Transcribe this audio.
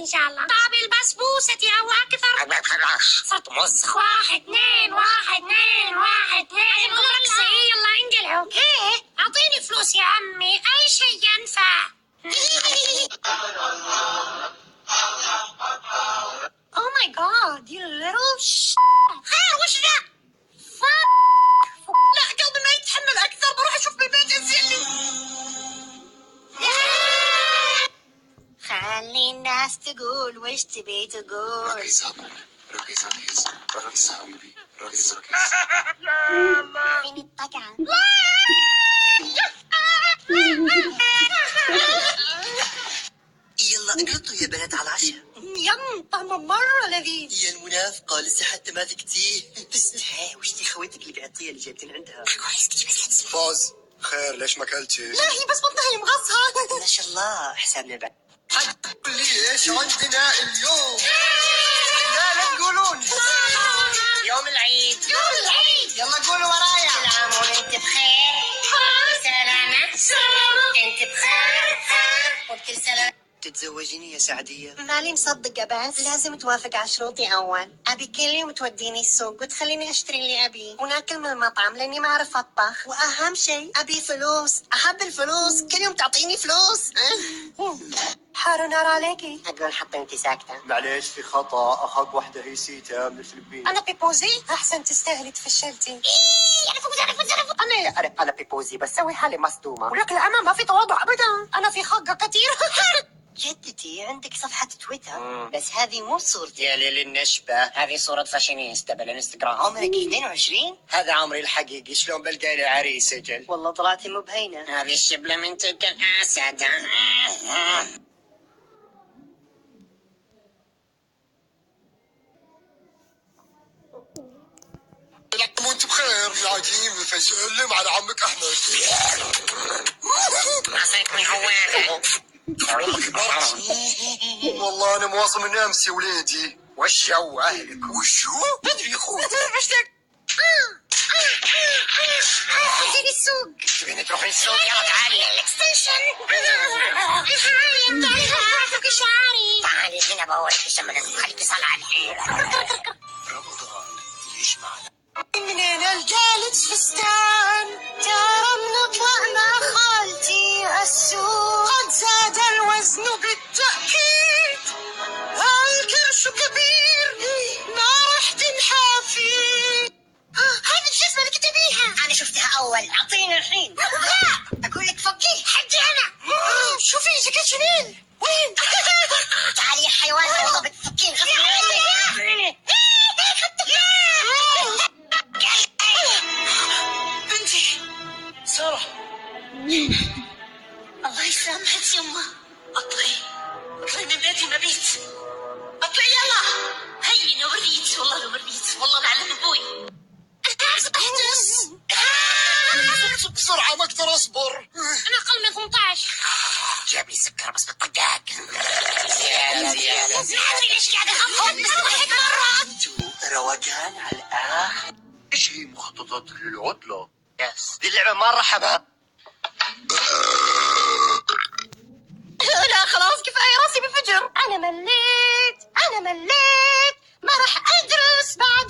ان شاء الله. طب البسبوسة او اكثر. خلاص صرت موسخ. 1 2 1 2 1 2. رقصة ايه، يلا انقلعوا. ايه اعطيني فلوس يا عمي، اي شيء ينفع. Oh my god, you little خير وش ذا؟ لا قلبي ما يتحمل اكثر، بروح اشوف بيبي ينزل لي. خلي الناس تقول وش تبي تقول. ركز ركز ركز ركز حبيبي ركز ركز. فين الطقعة؟ يلا اقلطوا يا بنات على العشاء. يم طعمه مرة لذيذ. يا المنافقة لسه حتى ما ذقتيه. بس هاي وش دي خويتك اللي بعطيها اللي جايبتين عندها؟ كويس كذي بس لا تسمع. فوز خير ليش ما اكلتي؟ لا هي بس بطنها مغصها. ما شاء الله حسابنا بعد. قل لي ايش عندنا اليوم؟ لا تقولون. يوم العيد. يوم العيد. يلا قولوا ورايا. كل عام وانت بخير. سلامة انت بخير وبكل سلام. تتزوجيني يا سعدية؟ مالي مصدقة بس لازم توافق على شروطي أول. أبي كل يوم توديني السوق وتخليني أشتري اللي أبي وناكل من المطعم لأني ما أعرف أطبخ، وأهم شيء أبي فلوس. أحب الفلوس، كل يوم تعطيني فلوس. حار نار عليكي. أقول حطي أنت ساكتة. معليش في خطأ، أخذ واحدة هي سيتا من الفلبين. أنا بيبوزي. أحسن تستاهلي تفشلتي. أنا بيبوزي بس سوي حالي مصدومة، ولكن أنا ما في تواضع أبدا، أنا في خقة كثير. جدتي عندك صفحة تويتر بس هذه مو صورتي. يا ليل النشبة، هذه صورة فاشينيستا بالانستغرام. عمرك 22؟ هذا عمري الحقيقي، شلون بلقى لي عريس اجل؟ والله طلعتي مو بهينة. هذه الشبلة من تلك الأسد. وانت بخير يا عجيب سلم على عمك احمد. عصيك من عوانه. والله انا مواصل من امس يا وليدي. وشو اهلك؟ وشو؟ بدري يا اخوي. اشتاق. خذيني السوق. تبيني تروحين السوق؟ يلا تعالي. الاكستنشن. تعالي شعري. تعالي هنا بوريك الشمال، خليك تصلع الحين. رمضان ليش معنا؟ منين الجالس فستان؟ ترى بنطلع مع خالتي السوق. قد زاد الوزن بالتأكيد، الكرش كبير ما راح تنحافي. هذه الجزمة اللي كنت بيها. أنا شفتها أول. أعطينا الحين. لا أقول لك فكي. حجي أنا. شوفي جاكيت شانيل وين؟ تعالي يا حيوان والله بتفكين غصب عنك. بنتي سارة الله يسامحك يمه. اطلعي من بيتي مبيت. اطلعي يلا. هي نوريت والله نوريت والله معلم ابوي. احتس. بسرعة ما اقدر اصبر. انا اقل من 18. جاب لي سكر بس بالطقاق. زيادة ادري ليش قاعده اخذ بس ضحك مرات. روقان على الآخر. ايش هي مخططات للعطلة؟ يس دي اللعبة مرة حبها. لا خلاص كفايه راسي بفجر. انا مليت ما راح ادرس بعد